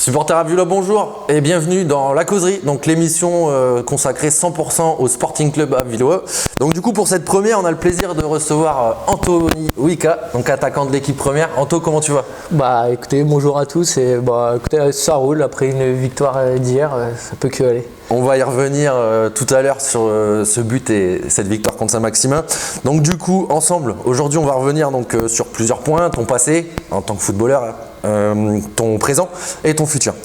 Supporters à Villa, bonjour et bienvenue dans La Causerie, donc l'émission consacrée 100% au Sporting Club à Villa. Donc du coup pour cette première, on a le plaisir de recevoir Anthony Wika, donc attaquant de l'équipe première. Anto, comment tu vas? Bah écoutez, bonjour à tous et écoutez, ça roule après une victoire d'hier, ça peut que aller. On va y revenir tout à l'heure sur ce but et cette victoire contre Saint-Maximin. Donc du coup, ensemble, aujourd'hui on va revenir donc, sur plusieurs points, ton passé en tant que footballeur, ton présent et ton futur.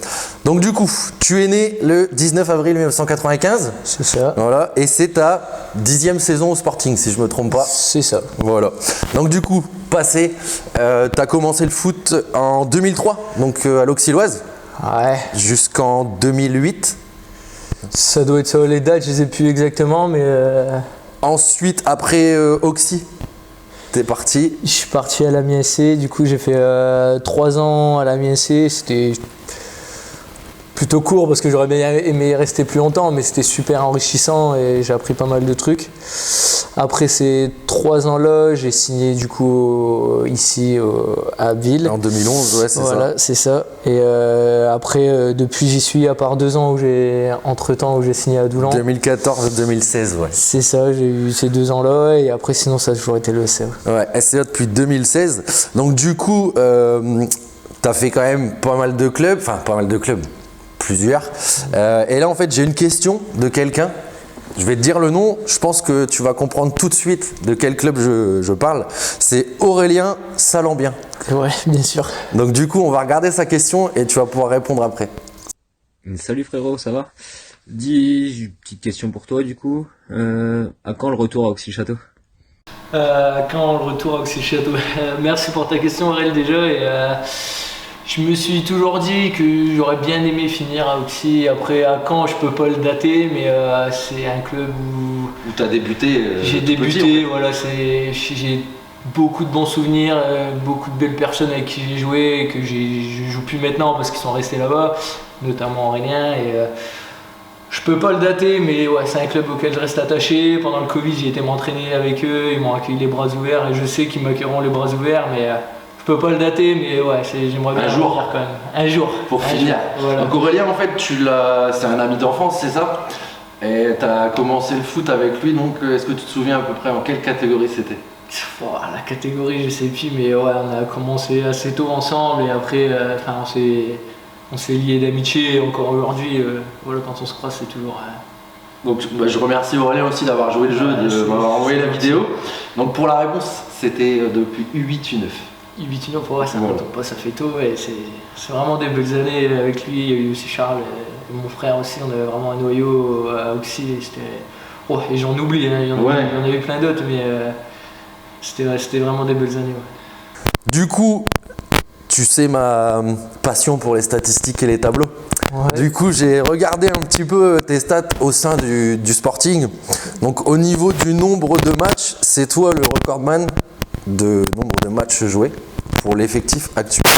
Donc du coup, tu es né le 19 avril 1995. C'est ça. Voilà, et c'est ta 10e saison au Sporting, si je me trompe pas. C'est ça. Voilà. Donc du coup, passé, tu as commencé le foot en 2003, donc à l'Auxilloise, Ouais. jusqu'en 2008. Ça doit être ça, les dates, je les ai plus exactement, mais Ensuite, après Auxy, t'es parti. je suis parti à la MSC, du coup j'ai fait 3 ans à la MSC, c'était plutôt court parce que j'aurais bien aimé rester plus longtemps, mais c'était super enrichissant et j'ai appris pas mal de trucs. Après ces 3 ans-là, j'ai signé du coup ici à Abbeville. En 2011, ouais, c'est Voilà, ça. c'est ça. Et après, depuis j'y suis, à part 2 ans où entre-temps où j'ai signé à Doulan. 2014-2016, ouais. C'est ça, j'ai eu ces 2 ans-là et après sinon ça a toujours été le SCA. Ouais, SCA depuis 2016. Donc du coup, t'as fait quand même pas mal de clubs, plusieurs. Et là en fait, j'ai une question de quelqu'un. Je vais te dire le nom, je pense que tu vas comprendre tout de suite de quel club je parle. C'est Aurélien Salambien. Ouais, bien sûr. Donc du coup, on va regarder sa question et tu vas pouvoir répondre après. Salut frérot, ça va? Dis, j'ai une petite question pour toi du coup. À quand le retour à Auxy-Château? Quand le retour à Auxy-Château. Merci pour ta question Aurel déjà. Et, je me suis toujours dit que j'aurais bien aimé finir à Auxy. Après à Caen, je peux pas le dater, mais c'est un club où tu as débuté j'ai débuté. Voilà, j'ai beaucoup de bons souvenirs, beaucoup de belles personnes avec qui j'ai joué et que je joue plus maintenant parce qu'ils sont restés là-bas, notamment Aurélien. Et je peux pas le dater, mais ouais, c'est un club auquel je reste attaché. Pendant le Covid, j'ai été m'entraîner avec eux, ils m'ont accueilli les bras ouverts et je sais qu'ils m'accueilleront les bras ouverts, mais je peux pas le dater, mais ouais, j'aimerais bien Un jour. le faire quand même. Un jour. Pour Un finir. jour, voilà. Donc Aurélien, en fait, c'est un ami d'enfance, c'est ça? Et tu as commencé le foot avec lui, donc est-ce que tu te souviens à peu près en quelle catégorie c'était? Oh, la catégorie, je sais plus, mais ouais, on a commencé assez tôt ensemble et après, on s'est liés d'amitié et encore aujourd'hui, voilà, quand on se croise, c'est toujours. Donc je remercie Aurélien aussi d'avoir joué le jeu, de m'avoir envoyé la vidéo. Donc pour la réponse, c'était depuis U8, U9. U8 pour ouais, ça Voilà. retombe pas, ça fait tôt et c'est vraiment des belles années avec lui. Il y a eu aussi Charles et mon frère aussi, on avait vraiment un noyau à Auxy et c'était. Oh, et j'en oublie, hein, il y en a eu plein d'autres, mais c'était vraiment des belles années. Ouais. Du coup, tu sais ma passion pour les statistiques et les tableaux. Ouais. Du coup, j'ai regardé un petit peu tes stats au sein du Sporting. Donc, au niveau du nombre de matchs, c'est toi le recordman de nombre de matchs joués pour l'effectif actuel.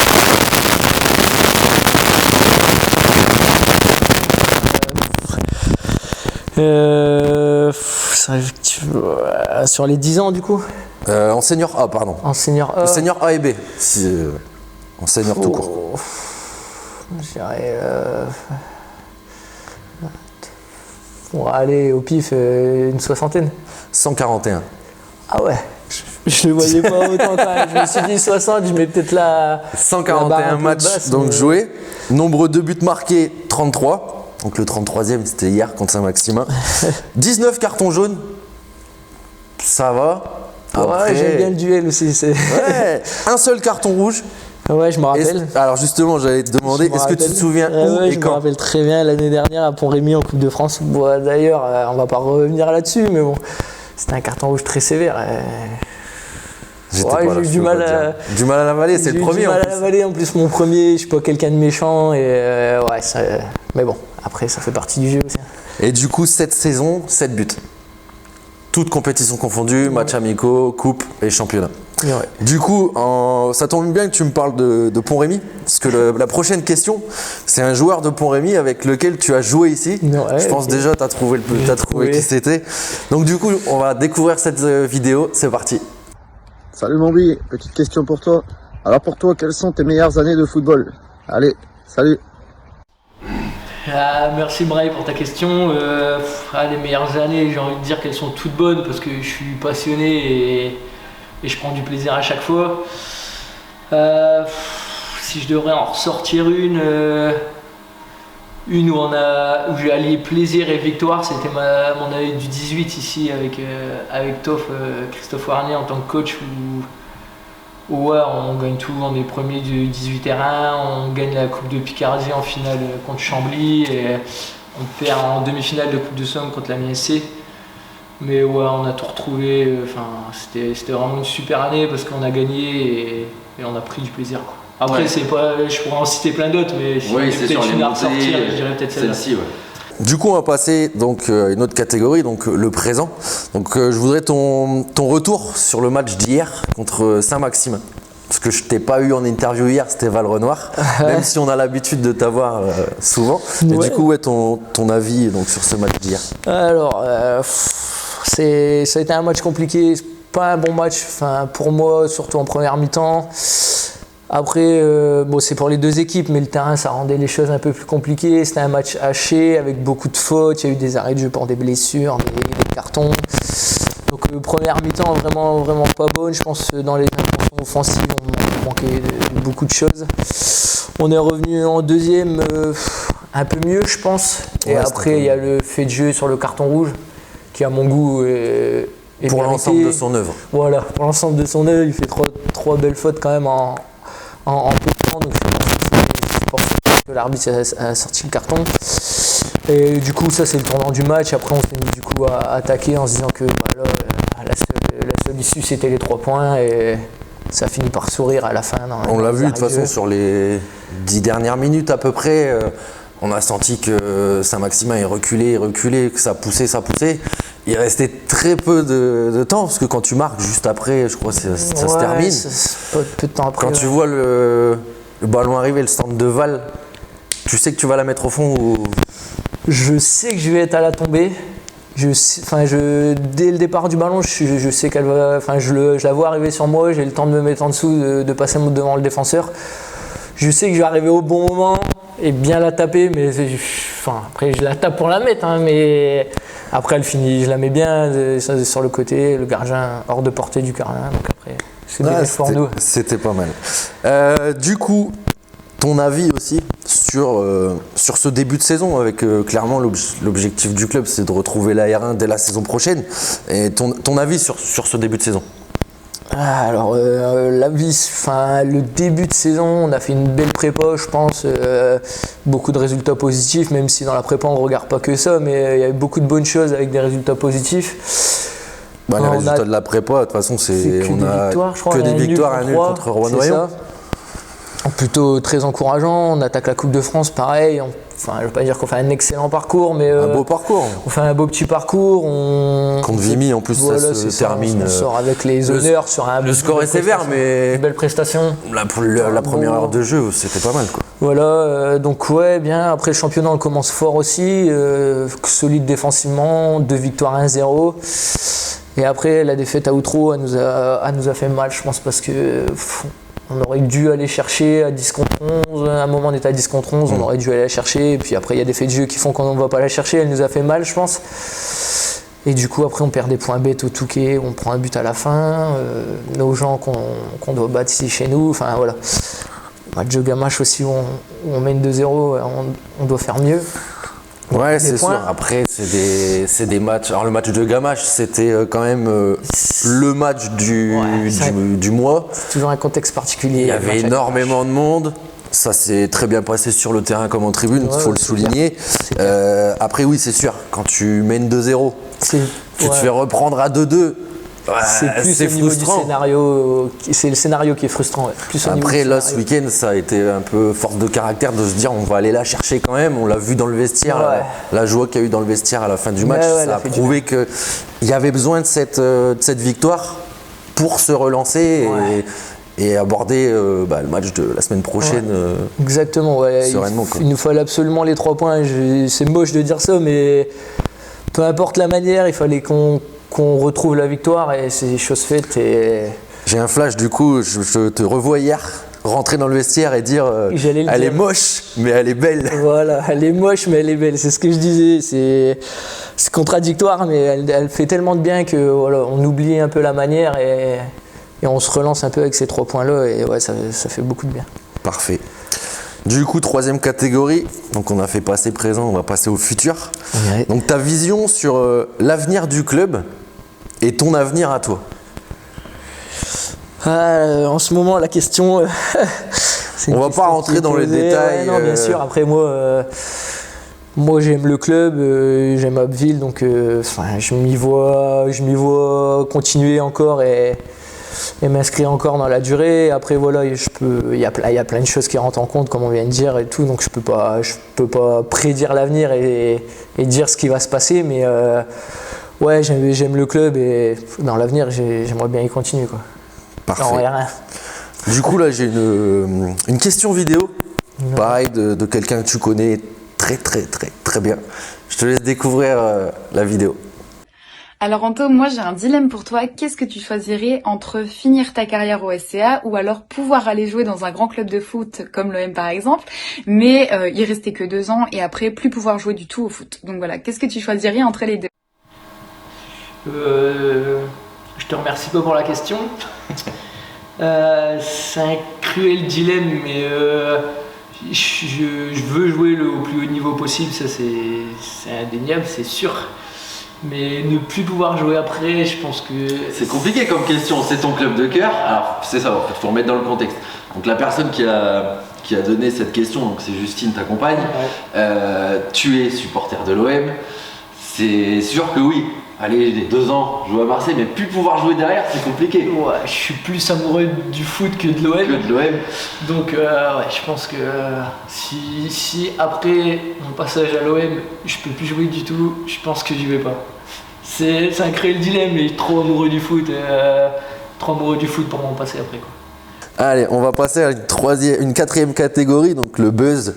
Sur les 10 ans du coup. En senior A, pardon. En senior A. Senior A et B. En senior tout court. Je dirais. Bon, allez, au pif, une 60aine. 141. Ah ouais. Je le voyais pas autant quand même. Je me suis dit 60, je mets peut-être la. 141 barre un peu matchs basse, donc mais- joués. Nombre de buts marqués, 33. Donc le 33e, c'était hier contre Saint-Maximin. 19 cartons jaunes. Ça va. Après- Ouais, j'aime bien le duel aussi. Ouais. Un seul carton rouge. Ouais, je me rappelle. Alors justement, j'allais te demander, Je me est-ce que tu te rappelle. souviens où Ouais, et je me quand? rappelle très bien l'année dernière à Pont-Rémy en Coupe de France. Bon, d'ailleurs, on va pas revenir là-dessus, mais bon, c'était un carton rouge très sévère. J'étais Ouais, pas là, j'ai eu je du peux mal pas à. dire. Du mal à l'avaler, c'est J'ai le eu premier du en mal à plus. l'avaler, en plus mon premier, je suis pas quelqu'un de méchant et ouais, mais bon, après ça fait partie du jeu aussi. Et du coup, cette saison, 7 buts. Toutes compétitions confondues, matchs amicaux, coupe et championnat. Mais ouais. Du coup, ça tombe bien que tu me parles de Pont-Rémy, parce que la prochaine question, c'est un joueur de Pont-Rémy avec lequel tu as joué ici. Ouais, Je pense ok. déjà t'as trouvé Oui. qui c'était. Donc du coup, on va découvrir cette vidéo. C'est parti. Salut Bambi, petite question pour toi. Alors pour toi, quelles sont tes meilleures années de football? Allez, salut. Merci Bray pour ta question. Les meilleures années, j'ai envie de dire qu'elles sont toutes bonnes parce que je suis passionné et je prends du plaisir à chaque fois. Si je devrais en ressortir une où j'ai allié plaisir et victoire, c'était mon année du 18 ici avec Christophe Warnier en tant que coach où on gagne tout, on est premier du 18 terrain, on gagne la Coupe de Picardie en finale contre Chambly et on perd en demi-finale de Coupe de Somme contre la MSC. Mais on a tout retrouvé, c'était vraiment une super année parce qu'on a gagné et on a pris du plaisir, quoi. Après, c'est pas, je pourrais en citer plein d'autres, mais si c'est peut-être sur une les à ressortir, montées, je dirais peut-être celle-ci. Du coup, on va passer donc à une autre catégorie, donc le présent. Donc, je voudrais ton retour sur le match d'hier contre Saint-Maximin. Parce que je t'ai pas eu en interview hier, c'était Val Renoir, même si on a l'habitude de t'avoir souvent. Et du coup, ton avis donc, sur ce match d'hier. Alors, ça a été un match compliqué, pas un bon match pour moi, surtout en première mi-temps. Après, c'est pour les deux équipes, mais le terrain, ça rendait les choses un peu plus compliquées. C'était un match haché, avec beaucoup de fautes. Il y a eu des arrêts de jeu pour des blessures, des cartons. Donc, première mi-temps, vraiment, vraiment pas bonne. Je pense que dans les intentions offensives, on manquait de beaucoup de choses. On est revenu en deuxième, un peu mieux, je pense. Et après, il y a le fait de jeu sur le carton rouge, qui, à mon goût, est pour mérité. l'ensemble de son œuvre. Voilà, pour l'ensemble de son œuvre, il fait trois belles fautes quand même en peu de temps, donc c'est pour ça que l'arbitre a sorti le carton. Et du coup, ça c'est le tournant du match. Après, on s'est mis du coup à attaquer en se disant que la seule issue c'était les 3 points et ça finit par sourire à la fin. On l'a vu de toute façon sur les 10 dernières minutes à peu près. On a senti que Saint-Maximin est reculé, que ça poussait. Il restait très peu de temps, parce que quand tu marques juste après, je crois que ça se termine. Peu de temps après. Quand tu vois le ballon arriver, le centre de Val, tu sais que tu vas la mettre au fond ou... Je sais que je vais être à la tombée. Dès le départ du ballon, je sais qu'elle va. Je la vois arriver sur moi, j'ai le temps de me mettre en dessous, de passer devant le défenseur. Je sais que je vais arriver au bon moment et bien la taper, mais après je la tape pour la mettre, mais après elle finit, je la mets bien sur le côté, le gardien hors de portée du gardien, donc après c'est bénéfique pour nous. C'était pas mal. Du coup, ton avis aussi sur ce début de saison, avec clairement l'objectif du club, c'est de retrouver la R1 dès la saison prochaine. Et ton avis sur ce début de saison? Alors, le début de saison, on a fait une belle prépa, je pense. Beaucoup de résultats positifs, même si dans la prépa, on ne regarde pas que ça, mais il y a eu beaucoup de bonnes choses avec des résultats positifs. Les résultats de la prépa, de toute façon, on a que des victoires, un nul contre Rouen-Noyon. Plutôt très encourageant. On attaque la Coupe de France, pareil. Je ne veux pas dire qu'on fait un excellent parcours, mais un beau parcours. On fait un beau petit parcours. Contre Vimy, en plus, ça se termine. On sort avec les honneurs sur un. Le score est sévère, mais une belle prestation. La première heure de jeu, c'était pas mal, quoi. Voilà, donc bien. Après, le championnat, on commence fort aussi, solide défensivement, 2 victoires 1-0. Et après, la défaite à Outreau, elle nous a fait mal, je pense, parce que. On aurait dû aller chercher à 10 contre 11, à un moment on était à 10 contre 11, on aurait dû aller la chercher, et puis après il y a des faits de jeu qui font qu'on ne va pas la chercher, elle nous a fait mal je pense. Et du coup après on perd des points bêtes au Touquet, on prend un but à la fin, nos gens qu'on doit battre ici chez nous, voilà. Match de Gamache aussi où on mène 2-0, on doit faire mieux. Ouais, c'est sûr. Après, c'est des matchs. Alors, le match de Gamache, c'était quand même le match du mois. C'est toujours un contexte particulier. Il y avait énormément de monde. Ça s'est très bien passé sur le terrain comme en tribune, il faut le souligner. Après, oui, c'est sûr. Quand tu mènes 2-0, tu te fais reprendre à 2-2. C'est plus au niveau du scénario, c'est le scénario qui est frustrant. Après là ce week-end ça a été un peu force de caractère de se dire on va aller la chercher quand même, on l'a vu dans le vestiaire, la joie qu'il y a eu dans le vestiaire à la fin du match, ça a prouvé qu'il y avait besoin de cette victoire pour se relancer et aborder le match de la semaine prochaine exactement, sereinement. Il nous fallait absolument les 3 points, c'est moche de dire ça mais peu importe la manière, il fallait qu'on retrouve la victoire et c'est chose faite. J'ai un flash du coup, je te revois hier rentrer dans le vestiaire et dire J'allais le elle dire. est moche, mais elle est belle. Voilà, elle est moche mais elle est belle, c'est ce que je disais. C'est contradictoire, mais elle fait tellement de bien que voilà, on oublie un peu la manière et on se relance un peu avec ces 3 points-là et ouais, ça fait beaucoup de bien. Parfait. Du coup, 3e catégorie. Donc on a fait passé présent, on va passer au futur. Ouais. Donc ta vision sur l'avenir du club et ton avenir à toi. En ce moment, la question. C'est une On va question pas qui rentrer est dans les posée. détails, Ouais, non, bien sûr. Après, moi, j'aime le club, j'aime Abbeville, donc je m'y vois continuer encore et m'inscrire encore dans la durée. Après, voilà, il y a plein de choses qui rentrent en compte, comme on vient de dire et tout, donc je peux pas prédire l'avenir et dire ce qui va se passer, mais ouais, j'aime le club et dans l'avenir, j'aimerais bien y continuer, quoi. Parfait. Non, rien. Du coup, là, j'ai une question vidéo. Pareil, de quelqu'un que tu connais très bien. Je te laisse découvrir la vidéo. Alors Anto, moi j'ai un dilemme pour toi. Qu'est-ce que tu choisirais entre finir ta carrière au SCA ou alors pouvoir aller jouer dans un grand club de foot comme l'OM par exemple, mais y rester que 2 ans et après plus pouvoir jouer du tout au foot. Donc voilà, qu'est-ce que tu choisirais entre les deux? Je te remercie pas pour la question. C'est un cruel dilemme, mais je veux jouer au plus haut niveau possible, ça c'est indéniable, c'est sûr. Mais ne plus pouvoir jouer après, je pense que... C'est compliqué comme question, c'est ton club de cœur. Alors c'est ça, il faut remettre dans le contexte. Donc la personne qui a donné cette question, donc c'est Justine, ta compagne, tu es supporter de l'OM. C'est sûr que oui, allez, les 2 ans, jouer à Marseille, mais plus pouvoir jouer derrière, c'est compliqué. Ouais, je suis plus amoureux du foot que de l'OM. Que de l'OM. Donc ouais, je pense que si après mon passage à l'OM, je peux plus jouer du tout, je pense que j'y vais pas. C'est un cruel dilemme, mais trop amoureux du foot, pour m'en passer après, quoi. Allez, on va passer à une 4e catégorie, donc le buzz.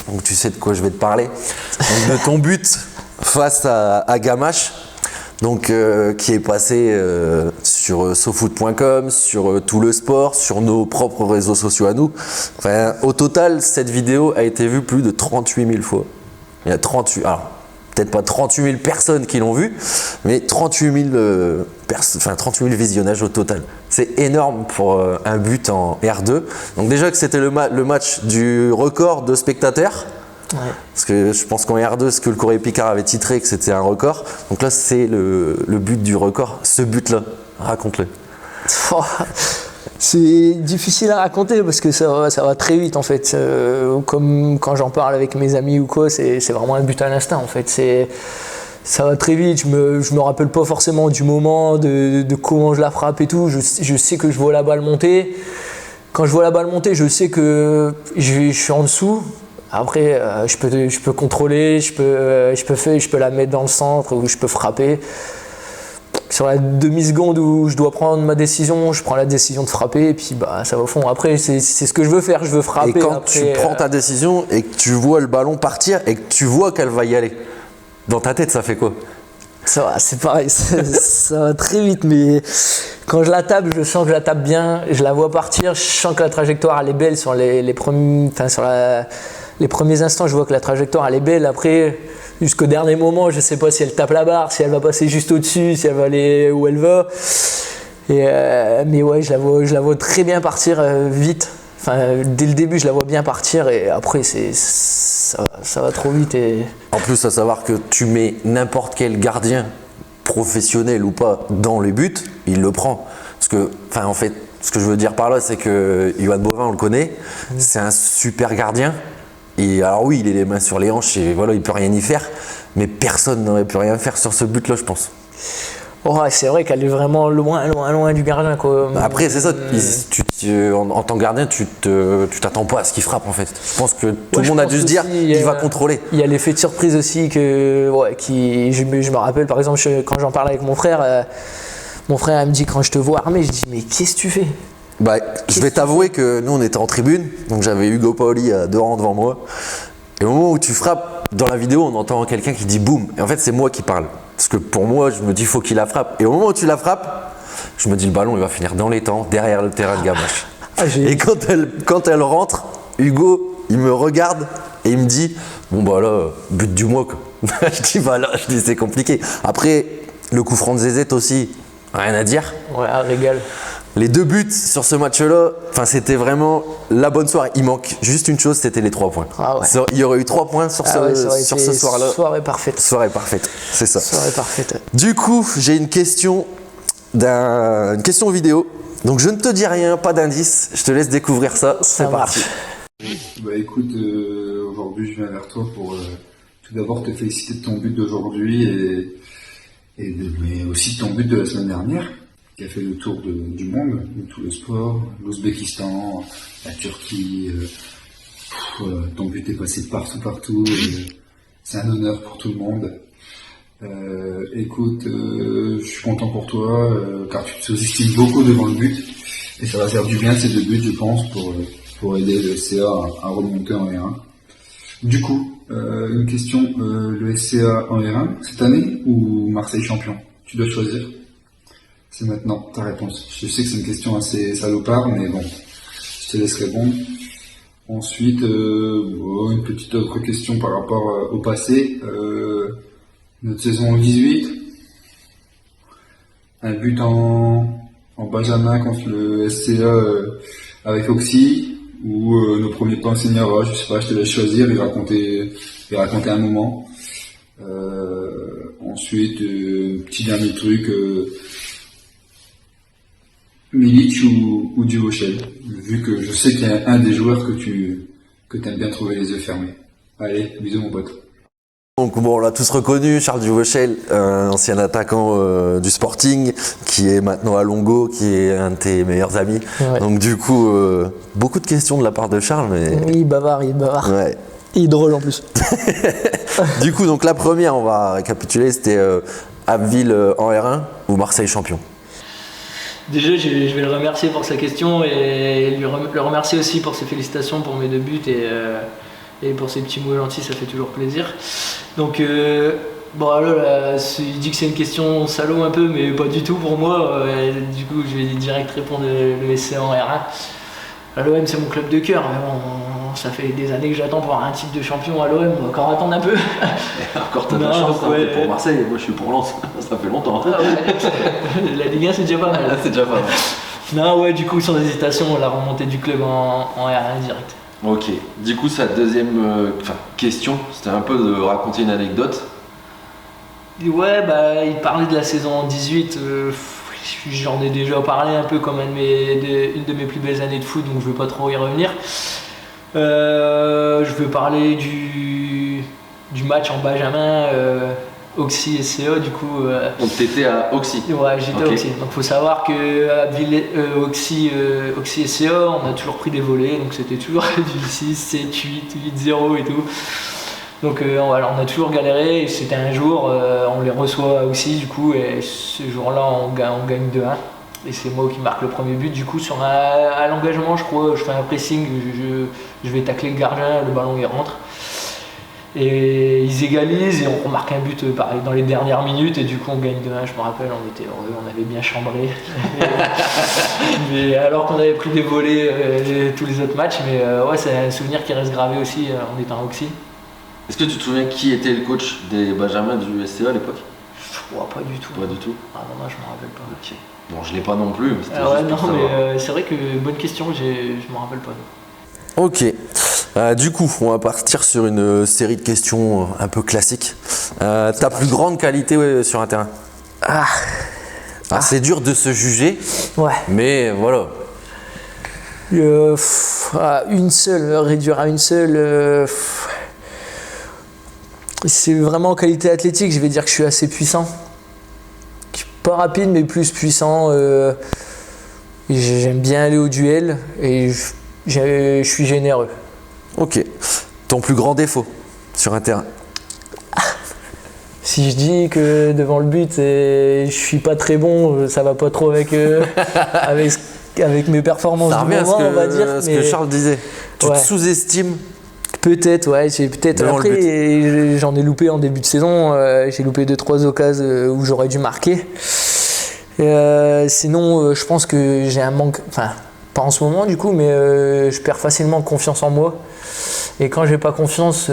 Donc tu sais de quoi je vais te parler. Donc de ton but face à Gamache, donc qui est passé sur sofoot.com, sur tout le sport, sur nos propres réseaux sociaux à nous. Enfin, au total, cette vidéo a été vue plus de 38 000 fois. Il y a 38, alors peut-être pas 38 000 personnes qui l'ont vue, mais 38 000 visionnages au total. C'est énorme pour un but en R2. Donc déjà que c'était le match du record de spectateurs. Ouais. Parce que je pense qu'en R2, ce que le Courrier Picard avait titré, que c'était un record. Donc là, c'est le but du record. Ce but-là, raconte-le. Oh, c'est difficile à raconter parce que ça va très vite en fait. Comme quand j'en parle avec mes amis ou quoi, c'est vraiment un but à l'instinct en fait. Ça va très vite, je me rappelle pas forcément du moment, de comment je la frappe et tout. Je sais que je vois la balle monter. Quand je vois la balle monter, je sais que je suis en dessous. Après, je peux contrôler, je peux la mettre dans le centre ou je peux frapper. Sur la demi-seconde où je dois prendre ma décision, je prends la décision de frapper et puis ça va au fond. Après, c'est ce que je veux faire, je veux frapper. Et quand après, tu prends ta décision et que tu vois le ballon partir et que tu vois qu'elle va y aller, dans ta tête, ça fait quoi? Ça va, c'est pareil, ça va très vite, mais quand je la tape, je sens que je la tape bien, je la vois partir, je sens que la trajectoire elle est belle sur les premiers instants, je vois que la trajectoire elle est belle. Après, jusqu'au dernier moment, je sais pas si elle tape la barre, si elle va passer juste au-dessus, si elle va aller où elle va. Mais ouais, je la vois très bien partir vite. Enfin, dès le début, je la vois bien partir et après, ça va trop vite. En plus, à savoir que tu mets n'importe quel gardien, professionnel ou pas, dans les buts, il le prend. Parce que, en fait, ce que je veux dire par là, c'est que Yoann Bovin, on le connaît, c'est un super gardien. Et alors oui, il a les mains sur les hanches et voilà, il peut rien y faire. Mais personne n'aurait pu rien faire sur ce but-là, je pense. Oh, c'est vrai qu'elle est vraiment loin du gardien, quoi. Après, c'est ça. En tant que gardien, tu t'attends pas à ce qu'il frappe, en fait. Je pense que tout le monde a dû se dire, il va contrôler. Il y a l'effet de surprise aussi je me rappelle, par exemple, quand j'en parle avec mon frère il me dit quand je te vois armé, je dis mais qu'est-ce que tu fais? Je vais t'avouer que nous, on était en tribune, donc j'avais Hugo Paoli à 2 rangs devant moi. Et au moment où tu frappes, dans la vidéo, on entend quelqu'un qui dit boum. Et en fait, c'est moi qui parle. Parce que pour moi, je me dis, faut qu'il la frappe. Et au moment où tu la frappes, je me dis, le ballon, il va finir dans les temps, derrière le terrain de Gamache. Et quand elle rentre, Hugo, il me regarde et il me dit bon bah là, but du mois quoi. Je dis c'est compliqué. Après, le coup franc de Zezet aussi, rien à dire. Ouais, régal. Les 2 buts sur ce match-là, c'était vraiment la bonne soirée. Il manque juste une chose, c'était les 3 points. Ah ouais. Il y aurait eu 3 points sur ce soir-là. Soirée parfaite. Soirée parfaite, c'est ça. Soirée parfaite. Du coup, j'ai une question vidéo. Donc je ne te dis rien, pas d'indice. Je te laisse découvrir ça. C'est parti. Bah écoute, aujourd'hui je viens vers toi pour tout d'abord te féliciter de ton but d'aujourd'hui mais aussi de ton but de la semaine dernière, qui a fait le tour du monde, de tout le sport, l'Ouzbékistan, la Turquie. Ton but est passé de partout. C'est un honneur pour tout le monde. Écoute, je suis content pour toi, car tu te sous-estimes beaucoup devant le but, et ça va faire du bien ces 2 buts, je pense, pour aider le SCA à remonter en R1. Du coup, une question, le SCA en R1 cette année ou Marseille champion? Tu dois choisir. C'est maintenant ta réponse. Je sais que c'est une question assez salopard, mais bon, je te laisse répondre. Ensuite, une petite autre question par rapport au passé. Notre saison 18, un but en Benjamin contre le SCA avec Oxy, ou nos premiers pas en senior A, je sais pas, je te laisse choisir et raconter un moment. Ensuite, petit dernier truc, Milic ou Duvauchel, vu que je sais qu'il y a un des joueurs que tu aimes bien trouver les yeux fermés. Allez, bisous mon pote. Donc bon, on l'a tous reconnu, Charles Duvauchel, un ancien attaquant du Sporting, qui est maintenant à Longo, qui est un de tes meilleurs amis. Ouais. Donc du coup, beaucoup de questions de la part de Charles, mais... Oui, il bavard. Ouais. Il est drôle en plus. Du coup, donc la première, on va récapituler, c'était Abbeville en R1 ou Marseille champion? Déjà, je vais le remercier pour sa question et le remercier aussi pour ses félicitations pour mes 2 buts et pour ses petits mots gentils, ça fait toujours plaisir. Donc, bon, là, il dit que c'est une question salaud un peu, mais pas du tout pour moi. Du coup, je vais direct répondre le SCA en R1. L'OM, c'est mon club de cœur, mais bon, ça fait des années que j'attends pour avoir un titre de champion à l'OM, on va encore attendre un peu. Encore t'as de la chance, ouais. Pour Marseille, moi je suis pour Lens, ça fait longtemps. Ah ouais, la Ligue 1 c'est déjà pas mal. C'est déjà pas mal. Non, ouais, du coup, sans hésitation, la remontée du club en R1 direct. Ok, du coup sa deuxième question, c'était un peu de raconter une anecdote. Ouais, bah il parlait de la saison 18, j'en ai déjà parlé un peu comme une de mes plus belles années de foot, donc je ne vais pas trop y revenir. Je vais parler du match en Benjamin, Oxy et SCA, du coup. Donc t'étais à Oxy? Ouais, j'étais à Oxy. Donc faut savoir qu'à Oxy et SCA, on a toujours pris des volets, donc c'était toujours du 6, 7, 8, 8-0 et tout. Donc voilà, on a toujours galéré, et c'était un jour, on les reçoit aussi du coup, et ce jour-là on gagne 2-1. Et c'est moi qui marque le premier but, du coup sur à l'engagement je crois, je fais un pressing, je vais tacler le gardien, le ballon il rentre. Et ils égalisent et on marque un but pareil dans les dernières minutes, et du coup on gagne 2-1, je me rappelle, on était heureux, on avait bien chambré. Mais alors qu'on avait pris des volets tous les autres matchs, mais ouais, c'est un souvenir qui reste gravé aussi en étant à Oxy. Est-ce que tu te souviens qui était le coach des Benjamins du SCA à l'époque? Pas du tout. Pas du tout? Ah non, je me rappelle pas. Ok. Bon, je l'ai pas non plus, mais c'était Ouais, juste pour non, savoir. mais c'est vrai que bonne question, je me rappelle pas. Ok. Du coup, on va partir sur une série de questions un peu classiques. Ta plus grande qualité sur un terrain? C'est dur de se juger, Ouais. mais voilà. Une seule, réduire à une seule. C'est vraiment en qualité athlétique, je vais dire que je suis assez puissant. Je suis pas rapide, mais plus puissant. J'aime bien aller au duel et je suis généreux. Ok. Ton plus grand défaut sur un terrain? Si je dis que devant le but, je suis pas très bon, ça va pas trop avec mes performances Ça du revient moment, à on va dire. ce que Charles disait. Tu te Ouais. sous-estimes. Peut-être, ouais, j'ai peut-être. Devant le Après, j'en ai loupé en début de saison. J'ai loupé 2-3 occasions où j'aurais dû marquer. Sinon, je pense que j'ai un manque. Enfin, pas en ce moment du coup, mais je perds facilement confiance en moi. Et quand j'ai pas confiance,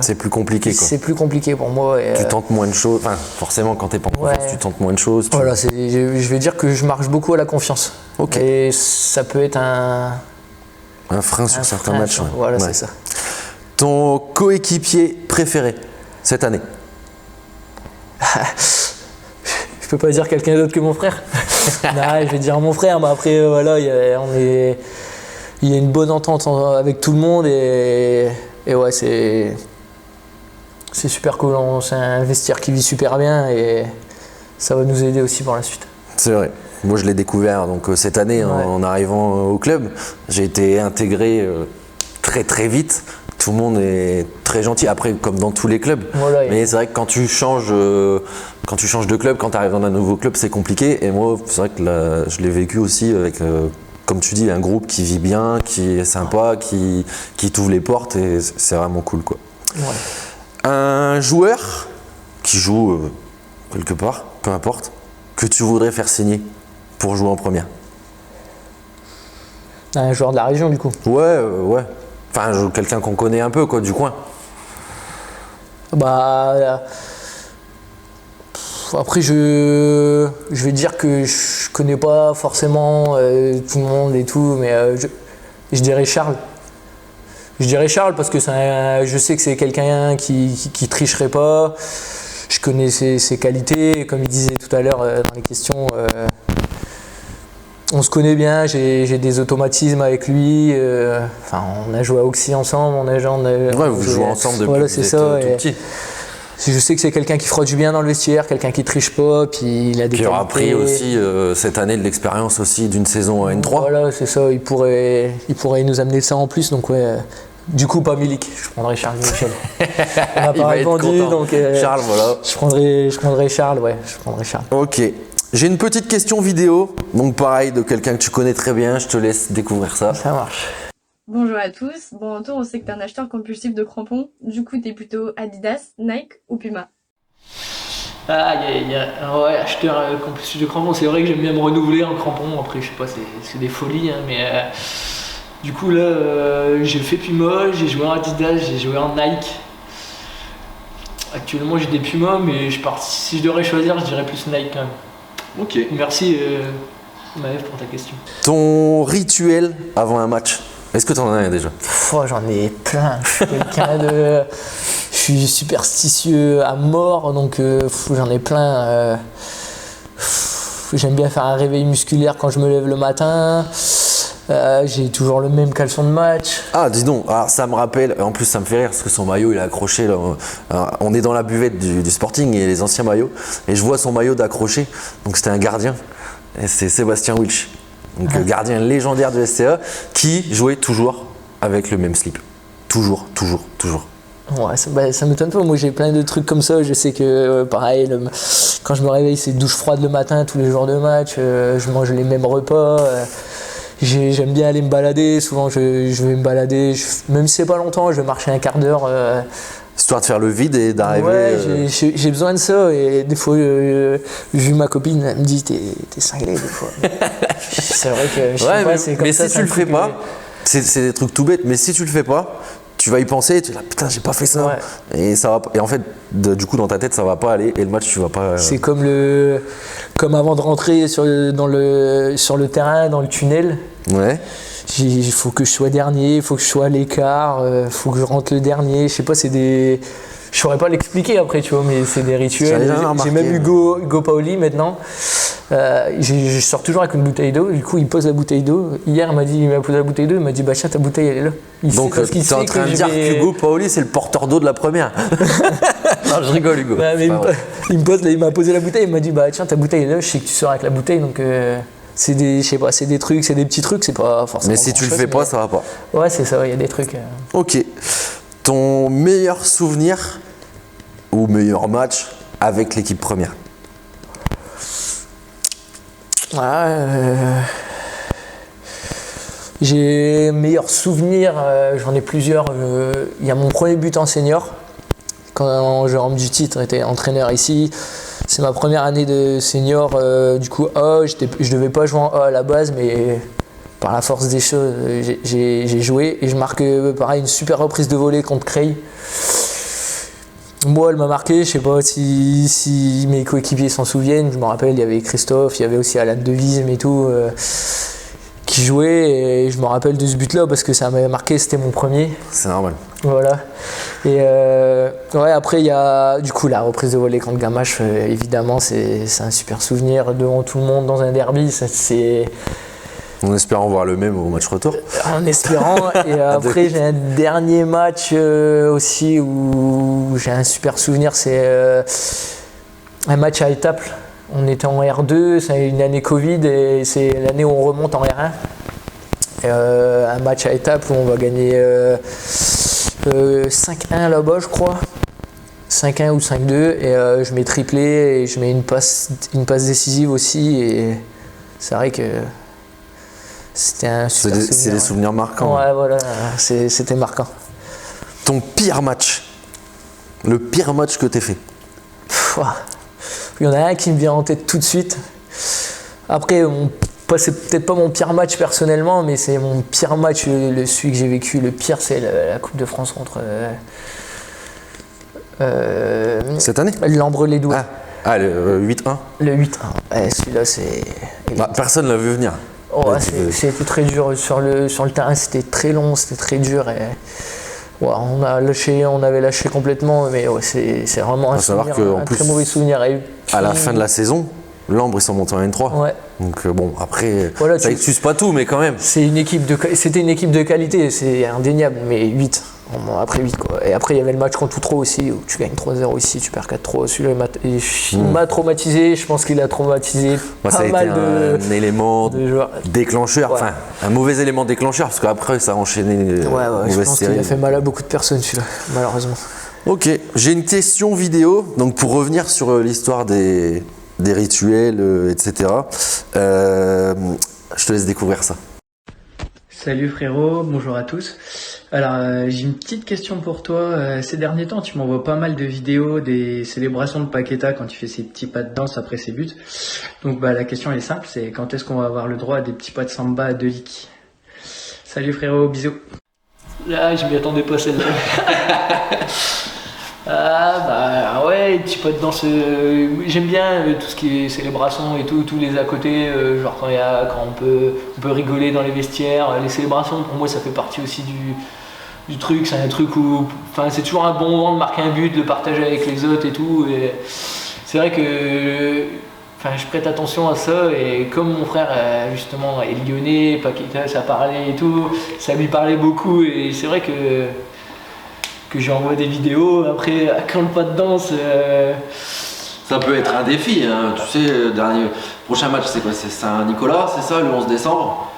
C'est plus compliqué, quoi. c'est plus compliqué pour moi. Et, Tu tentes moins de choses. Enfin, forcément, quand t'es pas en confiance, Ouais. tu tentes moins de choses. voilà, je vais dire que je marche beaucoup à la confiance. Ok. Et ça peut être un Un frein sur certains frein, matchs. Ouais. Voilà, Ouais. c'est ça. Ton coéquipier préféré cette année? Je peux pas dire quelqu'un d'autre que mon frère. Non, je vais dire mon frère, mais après, voilà, il y a une bonne entente avec tout le monde et ouais, c'est super cool. C'est un vestiaire qui vit super bien et ça va nous aider aussi pour la suite. C'est vrai. Moi, je l'ai découvert donc cette année Ouais. en arrivant au club. J'ai été intégré très très vite. Tout le monde est très gentil. Après, comme dans tous les clubs. Voilà, Mais c'est vrai que quand tu changes de club, quand tu arrives dans un nouveau club, c'est compliqué. Et moi, c'est vrai que là, je l'ai vécu aussi avec, comme tu dis, un groupe qui vit bien, qui est sympa, qui t'ouvre les portes et c'est vraiment cool, quoi. ouais. Un joueur qui joue quelque part, peu importe, que tu voudrais faire signer pour jouer en première. Un joueur de la région, du coup. Ouais. Enfin, quelqu'un qu'on connaît un peu, quoi, du coin. Bah, après, je vais dire que je connais pas forcément tout le monde et tout, mais je dirais Charles. Je dirais Charles parce que je sais que c'est quelqu'un qui tricherait pas. Je connais ses qualités, comme il disait tout à l'heure dans les questions. On se connaît bien, j'ai des automatismes avec lui. Enfin, on a joué à Auxy ensemble, Ouais, vous jouez ensemble depuis voilà, que c'est vous êtes ça. tout Et petit. je sais que c'est quelqu'un qui frotte du bien dans le vestiaire, quelqu'un qui triche pas, puis il a des Qui aura pris qualités. aussi cette année de l'expérience aussi d'une saison en N3. Voilà, c'est ça. Il pourrait nous amener ça en plus. Donc ouais. Du coup, pas Milik. Je prendrais Charles Michel. On n'a Il pas va être répondu, content. donc Charles, voilà. je prendrais Charles. Ouais, je prendrais Charles. Ok. J'ai une petite question vidéo. Donc pareil, de quelqu'un que tu connais très bien. Je te laisse découvrir ça. Ça marche. Bonjour à tous. Bon, Anto, on sait que t'es un acheteur compulsif de crampons. Du coup, t'es plutôt Adidas, Nike ou Puma? Ah, ouais, acheteur compulsif de crampons. C'est vrai que j'aime bien me renouveler en crampons. Après, je sais pas, c'est des folies, hein, mais du coup là, j'ai fait Puma, j'ai joué en Adidas, j'ai joué en Nike. Actuellement, j'ai des Puma, mais si je devrais choisir, je dirais plus Nike quand même. Ok. Merci Maëv pour ta question. Ton rituel avant un match. Est-ce que tu en as un déjà? J'en ai plein. Je suis superstitieux à mort, donc j'en ai plein. J'aime bien faire un réveil musculaire quand je me lève le matin. J'ai toujours le même caleçon de match. Ah, dis donc, alors, ça me rappelle, en plus ça me fait rire parce que son maillot il est accroché là. On est dans la buvette du Sporting et les anciens maillots et je vois son maillot d'accroché, donc c'était un gardien et c'est Sébastien Wilch, donc gardien légendaire du SCA qui jouait toujours avec le même slip. Toujours. Ouais, ça m'étonne pas. Moi, j'ai plein de trucs comme ça. Je sais que, pareil, quand je me réveille, c'est douche froide le matin, tous les jours de match. Je mange les mêmes repas. J'aime bien aller me balader. Souvent, je vais me balader. Même si c'est pas longtemps, je vais marcher un quart d'heure. Histoire de faire le vide et d'arriver. Ouais, j'ai besoin de ça. Et des fois, vu ma copine, elle me dit t'es cinglé des fois. C'est vrai que je sais Ouais, pas, c'est comme mais ça. si tu le fais pas, c'est des trucs tout bêtes, mais si tu le fais pas, tu vas y penser et tu vas dire putain, j'ai pas fait ça. Ouais. Et ça va pas. Et en fait, du coup, dans ta tête, ça va pas aller et le match, tu vas pas. C'est comme avant de rentrer sur le terrain, dans le tunnel. Ouais. Il faut que je sois dernier, il faut que je sois à l'écart, il faut que je rentre le dernier. Je sais pas, je saurais pas l'expliquer après, tu vois, mais c'est des rituels. J'avais jamais remarqué, J'ai même Hugo Paoli maintenant. Je sors toujours avec une bouteille d'eau. Du coup, il pose la bouteille d'eau. Hier, il m'a posé la bouteille d'eau. Il m'a dit bah tiens, ta bouteille elle est là. Donc, tu es en train de dire qu'Hugo Paoli, c'est le porteur d'eau de la première. Non, je rigole, Hugo. Bah, mais C'est pas vrai. il m'a posé la bouteille. Il m'a dit bah tiens, ta bouteille est là. Je sais que tu sors avec la bouteille, donc. C'est des trucs, c'est des petits trucs, c'est pas forcément. Mais si tu le grand-chose, fais pas, mais- ça va pas. Ouais, c'est ça, il y a des trucs. Ok. Ton meilleur souvenir ou meilleur match avec l'équipe première? J'ai meilleur souvenir, j'en ai plusieurs. Il y a mon premier but en senior, quand Jérôme Dutitre était entraîneur ici. C'est ma première année de senior, du coup A, je devais pas jouer en A à la base, mais par la force des choses, j'ai joué et je marque pareil une super reprise de volée contre Creil. Moi, elle m'a marqué, je sais pas si mes coéquipiers s'en souviennent. Je me rappelle, il y avait Christophe, il y avait aussi Alan Devizem et tout qui jouaient. Et je me rappelle de ce but-là parce que ça m'avait marqué, c'était mon premier. C'est normal. Voilà. Et ouais, après, il y a du coup la reprise de volée contre Gamache, évidemment, c'est un super souvenir devant tout le monde dans un derby. C'est. En espérant voir le même au match retour. En espérant. Et après, j'ai un dernier match aussi où j'ai un super souvenir. C'est un match à Étaples. On était en R2, c'est une année Covid et c'est l'année où on remonte en R1. Un match à Étaples où on va gagner 5-1 là-bas, je crois. 5-1 ou 5-2. Et je mets triplé et je mets une passe décisive aussi. Et c'est vrai que. C'était un super souvenir. C'est des souvenirs marquants. Ouais, voilà, c'était marquant. Ton pire match? Le pire match que t'aies fait? Il y en a un qui me vient en tête tout de suite. Après, c'est peut-être pas mon pire match personnellement, mais c'est mon pire match, celui que j'ai vécu. Le pire, c'est la Coupe de France contre. Cette année? L'Ambre-les-Doués. Ah, le 8-1? Le 8-1. Ouais, celui-là, c'est. Personne l'a vu venir. Oh, c'était très dur sur le terrain, c'était très long, c'était très dur et ouais, on avait lâché complètement, mais ouais, c'est vraiment un très mauvais souvenir. Et puis, à la fin de la saison, l'Ambre ils sont montés en N3. Ouais. Donc bon, après, voilà, ça excuse pas tout, mais quand même. C'était une équipe de qualité, c'est indéniable, mais 8. Après 8 quoi. Et après il y avait le match contre Outreau aussi où tu gagnes 3-0 ici, tu perds 4-3. Celui-là il m'a traumatisé, je pense qu'il a traumatisé ça a été un élément déclencheur, ouais. Enfin un mauvais élément déclencheur parce qu'après ça a enchaîné. Ouais, je pense qu'il a fait mal à beaucoup de personnes celui-là, malheureusement. Ok, j'ai une question vidéo, donc pour revenir sur l'histoire des rituels, etc. Je te laisse découvrir ça. Salut frérot, bonjour à tous. Alors j'ai une petite question pour toi. Ces derniers temps tu m'envoies pas mal de vidéos des célébrations de Paqueta quand il fait ses petits pas de danse après ses buts. Donc la question elle est simple, c'est quand est-ce qu'on va avoir le droit à des petits pas de samba à 2 licks? Salut frérot, bisous. Là je m'y attendais pas celle-là. Ouais, petit pas de danse. J'aime bien tout ce qui est célébration et tout, tous les à côté, genre quand on peut rigoler dans les vestiaires. Les célébrations pour moi ça fait partie aussi du truc. C'est un truc où, c'est toujours un bon moment de marquer un but, de le partager avec les autres et tout. Et c'est vrai que je prête attention à ça et comme mon frère justement est lyonnais, Paqueta ça parlait et tout, ça lui parlait beaucoup et c'est vrai que j'envoie des vidéos, après quand le pas de danse. Ça peut être un défi, hein. Tu sais, prochain match c'est quoi? C'est Saint-Nicolas, c'est ça, le 11 décembre.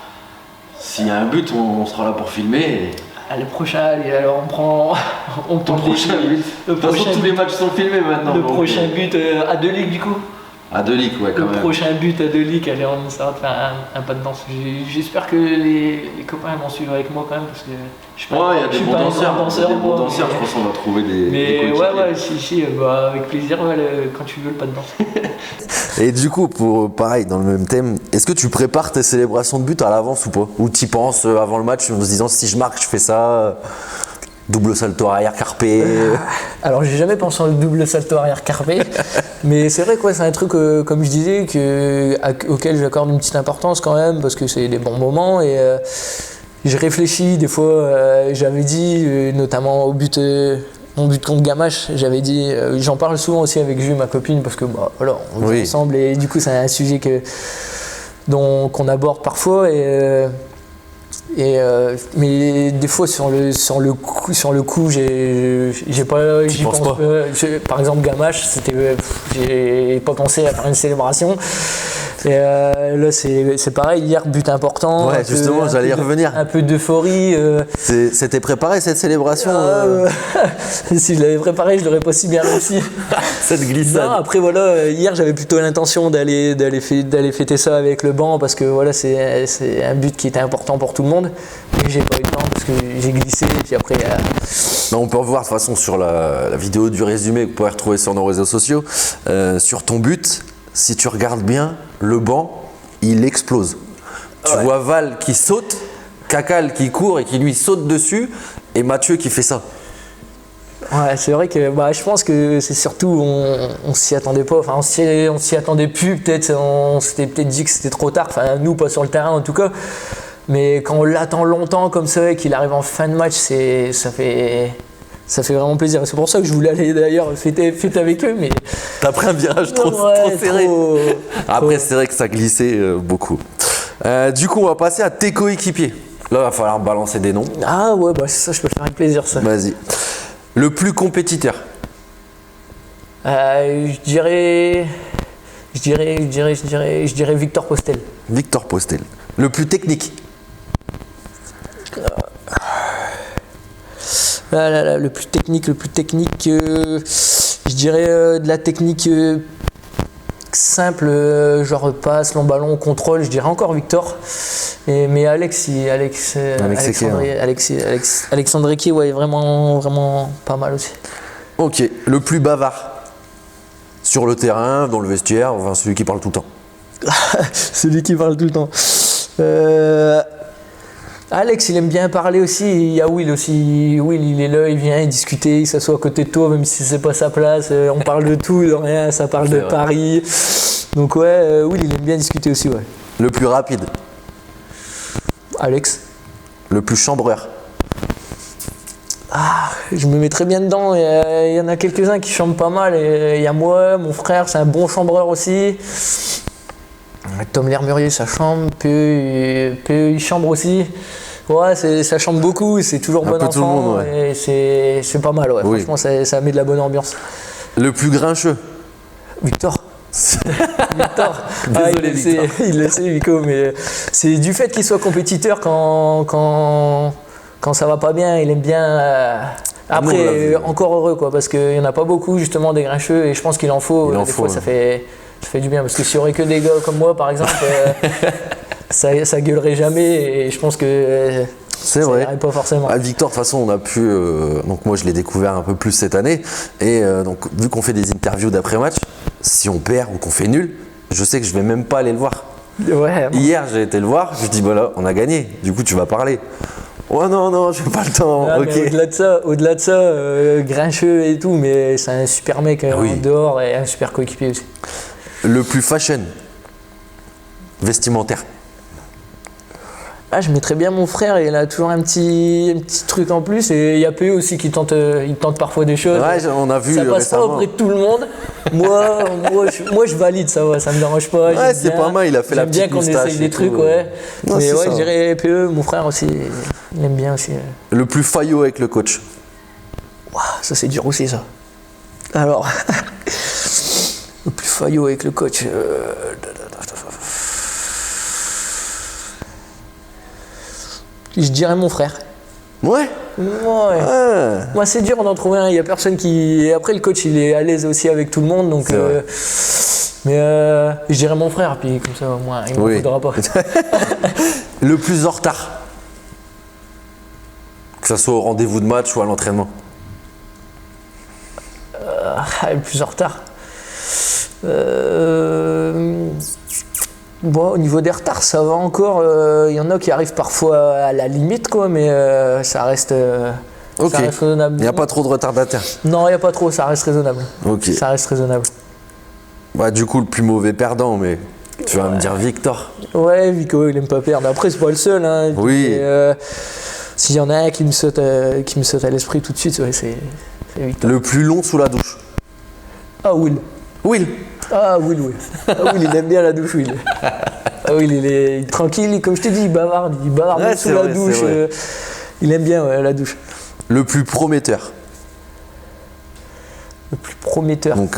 S'il y a un but, on sera là pour filmer. Le prochain, allez, alors on prend le prochain but. De toute façon, tous les matchs sont filmés maintenant. Le prochain but à 2 ligues du coup. À 2 ligues, ouais, quand même. Le prochain but à 2 ligues, allez, on essaiera de faire un pas de danse. J'espère que les copains vont suivre avec moi quand même parce que je suis pas, il y a des bons danseurs. Des bons danseurs, je pense qu'on va trouver des. Mais ouais, si, avec plaisir, quand tu veux le pas de danse. Et du coup, pareil, dans le même thème, est-ce que tu prépares tes célébrations de but à l'avance ou pas? Ou tu y penses avant le match en se disant si je marque, je fais ça? Double salto arrière carpé. Alors j'ai jamais pensé au double salto arrière carpé, mais c'est vrai quoi, c'est un truc comme je disais auquel j'accorde une petite importance quand même parce que c'est des bons moments et je réfléchis des fois. J'avais dit notamment au but contre Gamache, j'avais dit, j'en parle souvent aussi avec Jules, ma copine, parce que voilà, on est ensemble et du coup c'est un sujet qu'on aborde parfois mais des fois sur le coup j'y pense pas. Par exemple Gamache, j'ai pas pensé à faire une célébration et là c'est pareil, hier but important. Ouais, justement j'allais y revenir. Un peu d'euphorie. C'était préparé cette célébration Si je l'avais préparé je l'aurais pas si bien réussi. Cette glissade. Non, après voilà, hier j'avais plutôt l'intention d'aller fêter ça avec le banc parce que voilà c'est un but qui était important pour tout le monde. Mais j'ai pas eu le temps parce que j'ai glissé et puis après. On peut revoir de toute façon sur la vidéo du résumé que vous pouvez retrouver sur nos réseaux sociaux. Sur ton but, si tu regardes bien, le banc il explose. Tu vois Val qui saute, Cacal qui court et qui lui saute dessus, et Mathieu qui fait ça. Ouais, c'est vrai que je pense que c'est surtout on s'y attendait pas, enfin on s'y attendait plus peut-être, on s'était peut-être dit que c'était trop tard, enfin nous pas sur le terrain en tout cas, mais quand on l'attend longtemps comme ça et qu'il arrive en fin de match, ça fait vraiment plaisir. Et c'est pour ça que je voulais aller d'ailleurs fêter avec eux, mais T'as pris un virage trop serré. Après c'est vrai que ça glissait beaucoup. Du coup on va passer à tes coéquipiers. Là il va falloir balancer des noms. Ah ouais, ça je peux le faire avec plaisir ça. Vas-y. Le plus compétiteur. Je dirais Victor Postel. Victor Postel. Le plus technique. Le plus technique, je dirais de la technique simple, genre passe, long ballon, contrôle, je dirais encore Victor. Mais Alexandre Riquet, ouais, vraiment pas mal aussi. Ok, le plus bavard. Sur le terrain, dans le vestiaire, enfin celui qui parle tout le temps. Celui qui parle tout le temps. Alex, il aime bien parler aussi. Il y a Will aussi. Will, il est là, il vient discuter, il s'assoit à côté de toi, même si c'est pas sa place. On parle de tout, de rien, ça parle de Paris. Donc ouais, Will, il aime bien discuter aussi, ouais. Le plus rapide. Alex. Le plus chambreur. Je me mets très bien dedans. Il y en a quelques-uns qui chambrent pas mal. Et il y a moi, mon frère, c'est un bon chambreur aussi. Tom Lermurier, ça chambre. PE, il chambre aussi. Ouais, ça chambre beaucoup. C'est toujours bon enfant. Tout le monde, ouais. Et c'est pas mal, ouais. Oui. Franchement, ça met de la bonne ambiance. Le plus grincheux. Victor. Victor. Désolé, Victor. Il le sait, Vico, mais c'est du fait qu'il soit compétiteur quand ça va pas bien, il aime bien. Après, encore heureux, quoi, parce qu'il n'y en a pas beaucoup, justement, des grincheux, et je pense qu'il en faut. Des fois, ça fait du bien, parce que s'il y aurait que des gars comme moi, par exemple, ça gueulerait jamais, et je pense que. C'est vrai. Pas forcément. Victor, de toute façon, on a pu. Donc, moi, je l'ai découvert un peu plus cette année. Et donc, vu qu'on fait des interviews d'après-match, si on perd ou qu'on fait nul, je sais que je vais même pas aller le voir. Ouais. Hier, j'ai été le voir. Je dis, voilà, on a gagné. Du coup, tu vas parler. Oh non, j'ai pas le temps. Ah, ok. Au-delà de ça, grincheux et tout, mais c'est un super mec en dehors et un super coéquipier aussi. Le plus fashion vestimentaire. Je mettrais bien mon frère, il a toujours un petit truc en plus, et il y a PE aussi qui tente parfois des choses. Ouais, on a vu ça passe récemment. Pas auprès de tout le monde. Moi, je valide, ça me dérange pas. Ouais, c'est pas mal, il a fait la petite moustache. J'aime bien qu'on essaye des trucs, ouais. Non, mais ouais, ça. je dirais PE, mon frère aussi, il aime bien aussi. Le plus faillot avec le coach. Wow, ça c'est dur aussi, ça. Alors, le plus faillot avec le coach. Je dirais mon frère. Ouais. Moi, c'est dur d'en trouver un. Il n'y a personne qui. Et après, le coach, il est à l'aise aussi avec tout le monde. Donc, mais je dirais mon frère. Puis comme ça, au moins, il ne me faudra pas. Le plus en retard. Que ça soit au rendez-vous de match ou à l'entraînement. Le plus en retard. Bon, au niveau des retards, ça va encore. Il y en a qui arrivent parfois à la limite, quoi, mais ça reste raisonnable. Il n'y a pas trop de retardataires. Non, il n'y a pas trop, ça reste raisonnable. Ok. Ça reste raisonnable. Du coup, le plus mauvais perdant, mais tu vas me dire Victor. Ouais, Vico, il aime pas perdre. Après, c'est pas le seul. Hein. Oui. S'il y en a un qui me saute à l'esprit tout de suite, ouais, c'est Victor. Le plus long sous la douche. Will. Will, il aime bien la douche, Will. Will, il est tranquille, comme je t'ai dit, il bavarde même sous la douche. Il aime bien la douche. Le plus prometteur. Donc,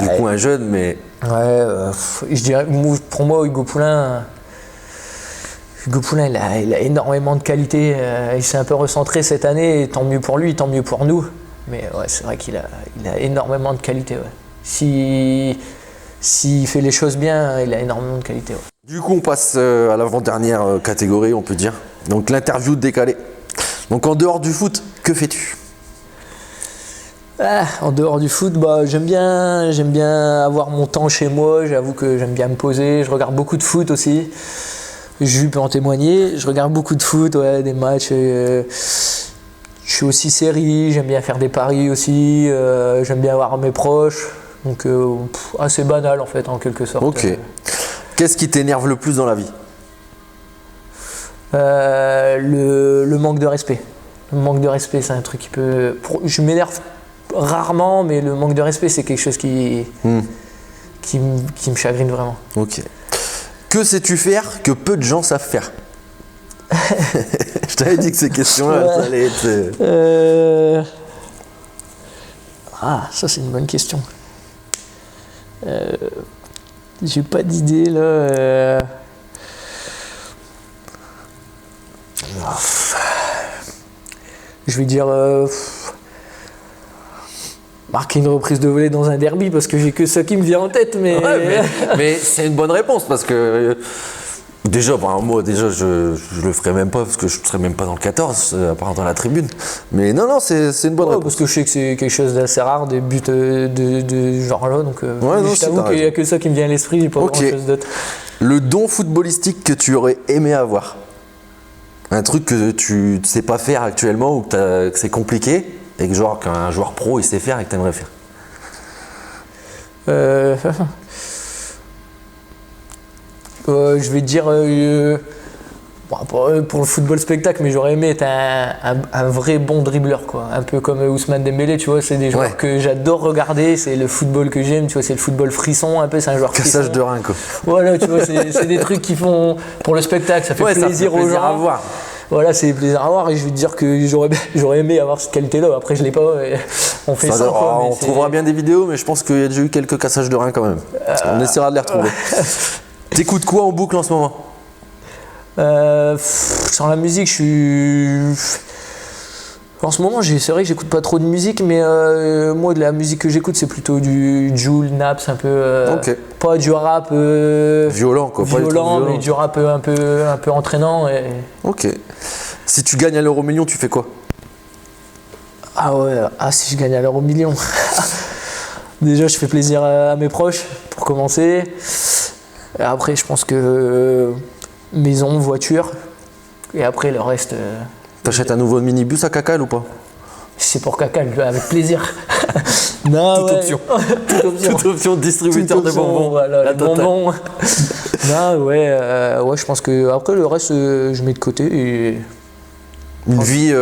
du coup, un jeune, mais. Ouais, je dirais, pour moi, Hugo Poulain, il a énormément de qualité. Il s'est un peu recentré cette année, et tant mieux pour lui, tant mieux pour nous. Mais ouais, c'est vrai qu'il a énormément de qualité. Ouais. S'il fait les choses bien, il a énormément de qualité. Ouais. Du coup, on passe à l'avant-dernière catégorie, on peut dire. Donc, l'interview décalée. Donc, en dehors du foot, que fais-tu ? En dehors du foot, j'aime bien avoir mon temps chez moi. J'avoue que j'aime bien me poser. Je regarde beaucoup de foot aussi. Jules peut en témoigner. Je regarde beaucoup de foot, ouais, des matchs. Je suis aussi série, j'aime bien faire des paris aussi. J'aime bien voir mes proches. Donc assez banal en fait, en quelque sorte. Ok. Qu'est-ce qui t'énerve le plus dans la vie? Le manque de respect. Le manque de respect, c'est un truc qui peut... Je m'énerve rarement, mais le manque de respect, c'est quelque chose qui me chagrine vraiment. Ok. Que sais-tu faire que peu de gens savent faire? Je t'avais dit que ces questions-là, Ouais. ça allait être... Ah, ça c'est une bonne question. J'ai pas d'idée là. Je vais dire marquer une reprise de volée dans un derby parce que j'ai que ça qui me vient en tête, mais, Ouais, mais c'est une bonne réponse parce que déjà, moi déjà je le ferais même pas parce que je serais même pas dans le 14, à part dans la tribune. Mais non, c'est une bonne ouais, réponse. parce que je sais que c'est quelque chose d'assez rare, des buts de ce genre-là, donc non, je c'est t'avoue t'as qu'il y a raison. que ça qui me vient à l'esprit, j'ai pas Ok. grand-chose d'autre. Le don footballistique que tu aurais aimé avoir. Un truc que tu sais pas faire actuellement ou que c'est compliqué et que genre qu'un joueur pro il sait faire et que t'aimerais faire. Je vais dire pour le football spectacle, mais j'aurais aimé être un vrai bon dribbleur, quoi. Un peu comme Ousmane Dembélé, tu vois, c'est des joueurs Ouais. que j'adore regarder, c'est le football que j'aime, tu vois, c'est le football frisson, un peu, c'est un joueur frisson. Cassage de rein quoi. Voilà, tu vois, c'est des trucs qui font pour le spectacle, ça fait Ouais, ça plaisir fait aux plaisir gens. à voir. Voilà, c'est plaisir à voir et je vais te dire que j'aurais aimé avoir cette qualité-là. Après, je l'ai pas. Et on fait ça. quoi, mais On c'est- trouvera bien des vidéos, mais je pense qu'il y a déjà eu quelques cassages de rein quand même. On essaiera de les retrouver. T'écoutes quoi en boucle en ce moment? Sans la musique, je suis. En ce moment, c'est vrai que j'écoute pas trop de musique, mais moi, de la musique que j'écoute, c'est plutôt du Jul, Naps, un peu. Ok. Pas du rap. Violent quoi, pas du tout violent, violent. mais du rap un peu entraînant. Et... Ok. Si tu gagnes à l'euro million, tu fais quoi? Ah ouais, si je gagne à l'euro million. Déjà, je fais plaisir à mes proches, pour commencer. Et après, je pense que maison, voiture. Et après, le reste, T'achètes un nouveau minibus à Cacal ou pas? c'est pour caca, avec plaisir. Non, Toute ouais. option. Toute option. Toute option de distributeur Toute de option, bonbons. voilà, La les totale. bonbons. Non, ouais, je pense que après le reste, je mets de côté et Une vie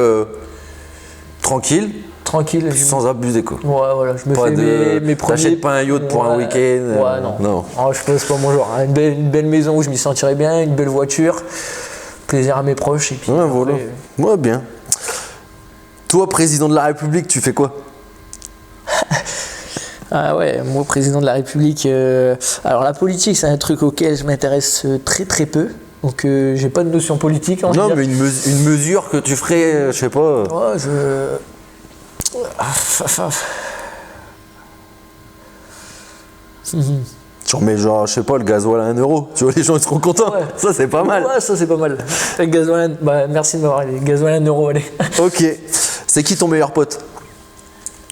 tranquille, tranquille. sans abuser quoi. Ouais, voilà, je me Pas fais de. mes premiers. T'achètes pas un yacht pour un Ouais, week-end. Ouais, non. Non. Oh, je pense pas mon genre. Une belle maison où je m'y sentirais bien, une belle voiture, plaisir à mes proches et puis. Ouais, après, voilà. Ouais, bien. Toi, président de la République, tu fais quoi? Ah ouais, moi, président de la République. Alors la politique, c'est un truc auquel je m'intéresse très très peu. Donc j'ai pas de notion politique. Non, mais une mesure que tu ferais, je sais pas. Ouais, Tu remets genre, je sais pas, le gasoil à 1 euro. Tu vois, les gens ils seront contents. Ouais. Ça, c'est pas mal. Ouais, ça c'est pas mal. Avec gasoil, merci de m'avoir aidé. Gasoil 1 euro, allez. Ok. C'est qui ton meilleur pote?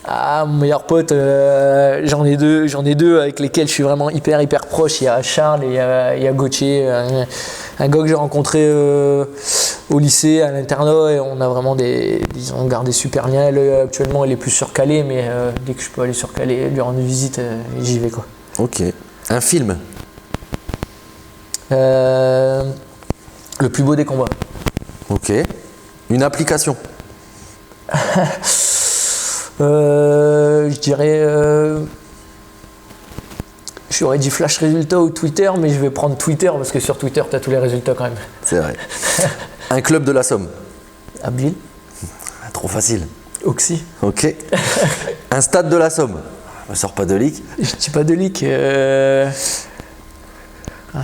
Ah, mon meilleur pote, j'en ai deux avec lesquels je suis vraiment hyper proche. Il y a Charles et il y a Gauthier, un gars que j'ai rencontré au lycée, à l'internat, et on a vraiment disons, gardé super lien. Lui, actuellement, il est plus sur Calais, mais dès que je peux aller sur Calais, lui rendre visite, j'y vais quoi. Ok. Un film? Le plus beau des combats. Ok. Une application? Je dirais. J'aurais dit Flash Résultats ou Twitter, mais je vais prendre Twitter parce que sur Twitter, tu as tous les résultats quand même. C'est vrai. Un club de la Somme? Abil, Ah, trop facile. Oxy. Ok. Un stade de la Somme? Ne sors pas de ligue. Je dis pas de leak. Un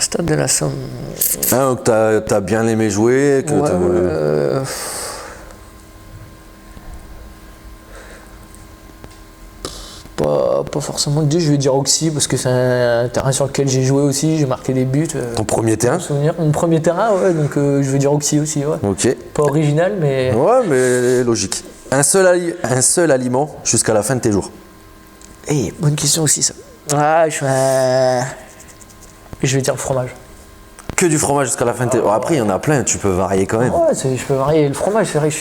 stade de la Somme. Hein, que t'as bien aimé jouer. Que Ouais, pas forcément de Dieu, je vais dire Oxy parce que c'est un terrain sur lequel j'ai joué aussi, j'ai marqué des buts. Ton premier terrain? Mon premier terrain, ouais, donc je vais dire Oxy aussi, ouais. Ok. Pas original, mais. Ouais, mais logique. Un seul aliment jusqu'à la fin de tes jours? Eh, bonne question aussi ça. Je vais dire le fromage. Que du fromage jusqu'à la fin de tes... Après, il y en a plein, tu peux varier quand même. Ouais, je peux varier. Le fromage, c'est vrai que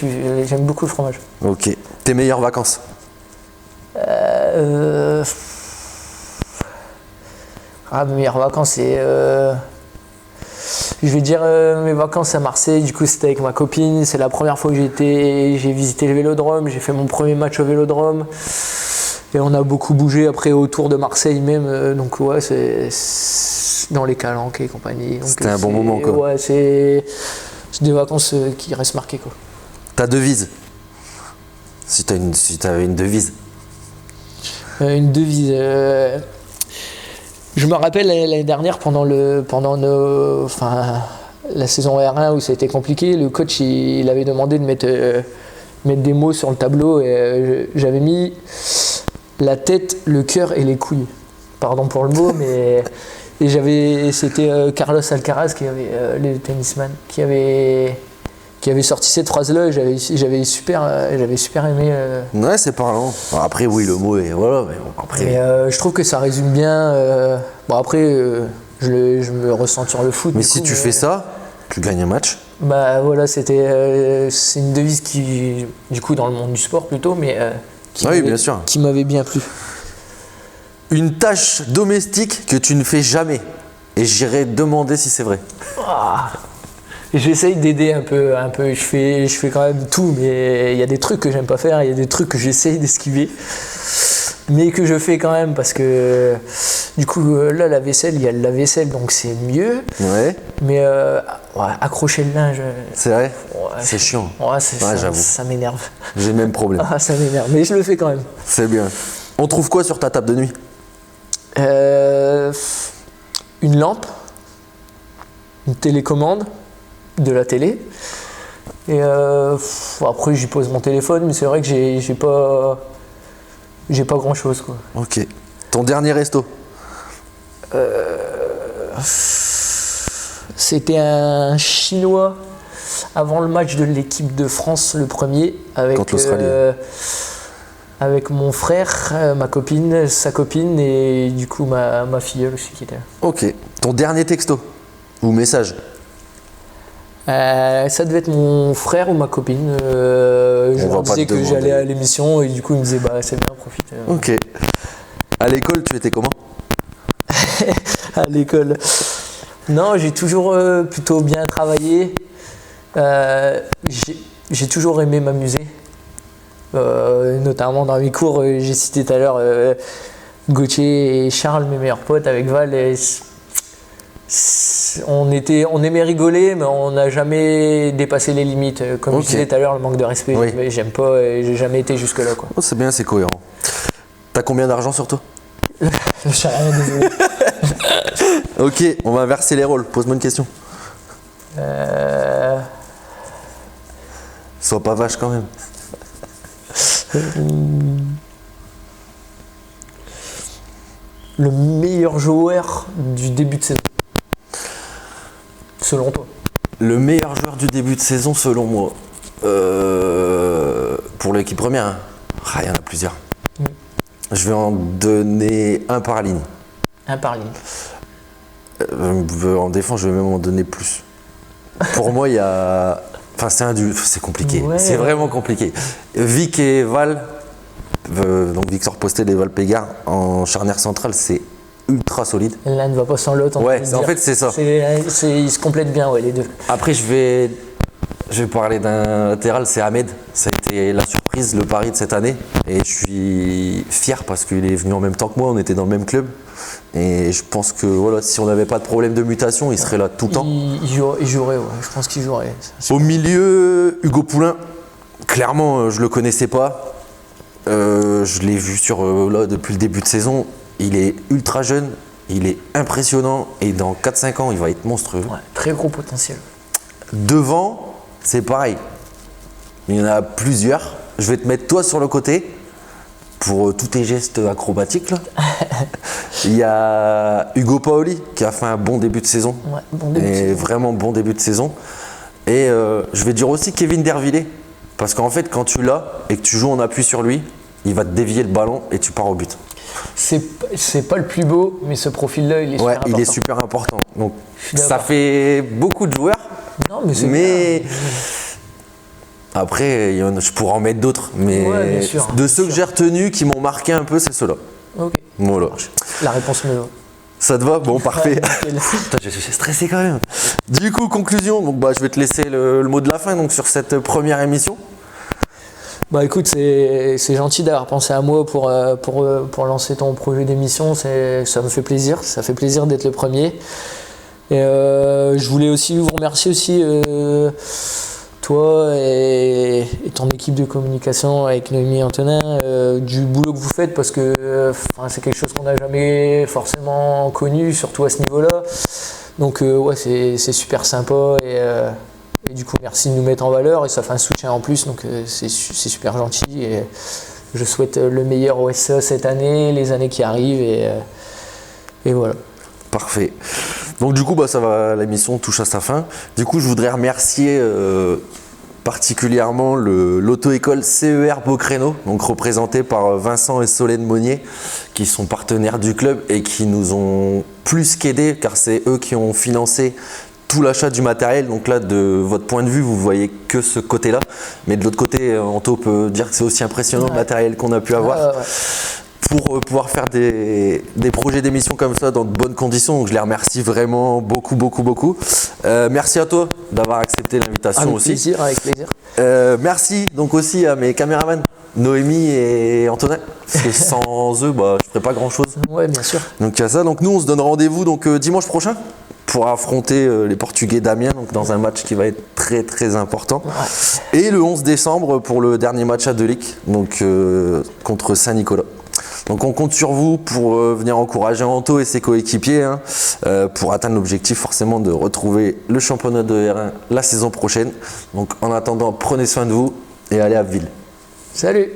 j'aime beaucoup le fromage. Ok. Tes meilleures vacances? Mes meilleures vacances, c'est... Je vais dire mes vacances à Marseille, du coup c'était avec ma copine, c'est la première fois que j'ai visité le Vélodrome, j'ai fait mon premier match au Vélodrome et on a beaucoup bougé après autour de Marseille même, donc ouais c'est dans les Calanques et compagnie. C'était un bon moment quoi. Ouais, c'est des vacances qui restent marquées quoi. Ta devise? Si t'avais une devise. Une devise... Je me rappelle l'année dernière pendant la saison R1 où ça a été compliqué, le coach il avait demandé de mettre des mots sur le tableau et j'avais mis la tête, le cœur et les couilles. Pardon pour le mot, mais c'était Carlos Alcaraz le tennisman qui avait sorti cette phrase-là et j'avais super aimé. Ouais, c'est parlant. Après, oui, le mot est... Voilà, mais bon, après... Mais je trouve que ça résume bien... Bon, après, je me ressens sur le foot. Mais si tu fais ça, tu gagnes un match. Bah voilà, c'est une devise qui... Du coup, dans le monde du sport plutôt, mais... Oui, bien sûr. Qui m'avait bien plu. Une tâche domestique que tu ne fais jamais. Et j'irai demander si c'est vrai. J'essaye d'aider un peu. Je fais quand même tout, mais il y a des trucs que j'aime pas faire, il y a des trucs que j'essaye d'esquiver, mais que je fais quand même parce que du coup là la vaisselle, il y a le lave-vaisselle donc c'est mieux. Ouais. Mais accrocher le linge. C'est vrai. Ouais, c'est chiant. Ouais, j'avoue. Ça m'énerve. J'ai le même problème. Ça m'énerve, mais je le fais quand même. C'est bien. On trouve quoi sur ta table de nuit? Une lampe, une télécommande. De la télé et après j'y pose mon téléphone mais c'est vrai que j'ai pas grand chose quoi. Ok. Ton dernier resto? C'était un chinois avant le match de l'équipe de France, le premier avec mon frère, ma copine, sa copine et du coup ma filleule aussi qui était là. Ok. Ton dernier texto ou message? Ça devait être mon frère ou ma copine. Je leur disais que j'allais à l'émission et du coup ils me disaient bah c'est bien, profite. Ok. À l'école, tu étais comment? À l'école. Non, j'ai toujours plutôt bien travaillé. J'ai toujours aimé m'amuser. Notamment dans mes cours, j'ai cité tout à l'heure Gauthier et Charles, mes meilleurs potes avec Val. On aimait rigoler, mais on n'a jamais dépassé les limites. Comme je disais tout à l'heure, le manque de respect, oui. J'aime pas et j'ai jamais été jusque-là. Quoi. Oh, c'est bien, c'est cohérent. T'as combien d'argent sur toi? Je rien, désolé. Ok, on va inverser les rôles. Pose-moi une question. Sois pas vache quand même. Le meilleur joueur du début de saison? Selon toi? Le meilleur joueur du début de saison, selon moi, pour l'équipe première, hein. Il y en a plusieurs. Je vais en donner un par ligne. Un par ligne. En défense, je vais même en donner plus. Pour moi, il y a... Enfin, c'est compliqué. Ouais. C'est vraiment compliqué. Vic et Val, donc Victor Postel et Val Pégard, en charnière centrale, c'est ultra solide. L'un ne va pas sans l'autre. Ouais, en fait, c'est ça. Ils se complètent bien, ouais, les deux. Après, je vais parler d'un latéral, c'est Ahmed. Ça a été la surprise, le pari de cette année. Et je suis fier parce qu'il est venu en même temps que moi, on était dans le même club. Et je pense que voilà, si on n'avait pas de problème de mutation, il serait là tout le temps. Il jouerait, ouais. Je pense qu'il jouerait. Au milieu, Hugo Poulain, clairement, je le connaissais pas. Je l'ai vu là, depuis le début de saison. Il est ultra jeune, il est impressionnant et dans 4-5 ans, il va être monstrueux. Ouais, très gros potentiel. Devant, c'est pareil. Il y en a plusieurs. Je vais te mettre toi sur le côté pour tous tes gestes acrobatiques. Là. Il y a Hugo Paoli qui a fait un bon début de saison. Ouais, bon début de saison. Vraiment bon début de saison. Et je vais dire aussi Kevin Dervillé. Parce qu'en fait, quand tu l'as et que tu joues en appui sur lui, il va te dévier le ballon et tu pars au but. c'est pas le plus beau, mais ce profil-là, il est super important. Il est super important. Donc Je suis ça d'accord. fait beaucoup de joueurs, Non, mais c'est mais après je pourrais en mettre d'autres. Mais Ouais, bien sûr, de bien ceux que sûr. j'ai retenus qui m'ont marqué un peu, c'est ceux-là. bien. Ok. Voilà. La réponse me va. Ça te va? Bon, parfait. Nickel. Putain, je suis stressé quand même. Du coup, conclusion. Donc, je vais te laisser le mot de la fin donc, sur cette première émission. Bah écoute, c'est gentil d'avoir pensé à moi pour lancer ton projet d'émission, ça me fait plaisir, ça fait plaisir d'être le premier. Et je voulais aussi vous remercier aussi, toi et ton équipe de communication avec Noémie et Antonin, du boulot que vous faites parce que c'est quelque chose qu'on n'a jamais forcément connu, surtout à ce niveau-là. Donc ouais, c'est super sympa et du coup, merci de nous mettre en valeur et ça fait un soutien en plus, donc c'est super gentil. Et je souhaite le meilleur au SCA cette année, les années qui arrivent et voilà. Parfait. Donc du coup, ça va, l'émission touche à sa fin. Du coup, je voudrais remercier particulièrement l'auto-école CER Beaucréneau, donc représentée par Vincent et Solène Monnier, qui sont partenaires du club et qui nous ont plus qu'aidés, car c'est eux qui ont financé tout l'achat du matériel. Donc là, de votre point de vue, vous voyez que ce côté-là, mais de l'autre côté, Anto peut dire que c'est aussi impressionnant le matériel qu'on a pu avoir. Pour pouvoir faire des projets d'émission comme ça dans de bonnes conditions. Donc je les remercie vraiment beaucoup. Merci à toi d'avoir accepté l'invitation aussi. Avec plaisir. Merci donc aussi à mes caméramans, Noémie et Antonin, parce que sans eux, je ferais pas grand chose. Ouais, bien sûr. Donc il y a ça. Donc nous, on se donne rendez-vous donc dimanche prochain pour affronter les Portugais d'Amiens, donc dans un match qui va être très très important. Ouais. Et le 11 décembre pour le dernier match à Delic, donc contre Saint-Nicolas. Donc on compte sur vous pour venir encourager Anto et ses coéquipiers pour atteindre l'objectif forcément de retrouver le championnat de R1 la saison prochaine. Donc en attendant, prenez soin de vous et allez à Ville. Salut!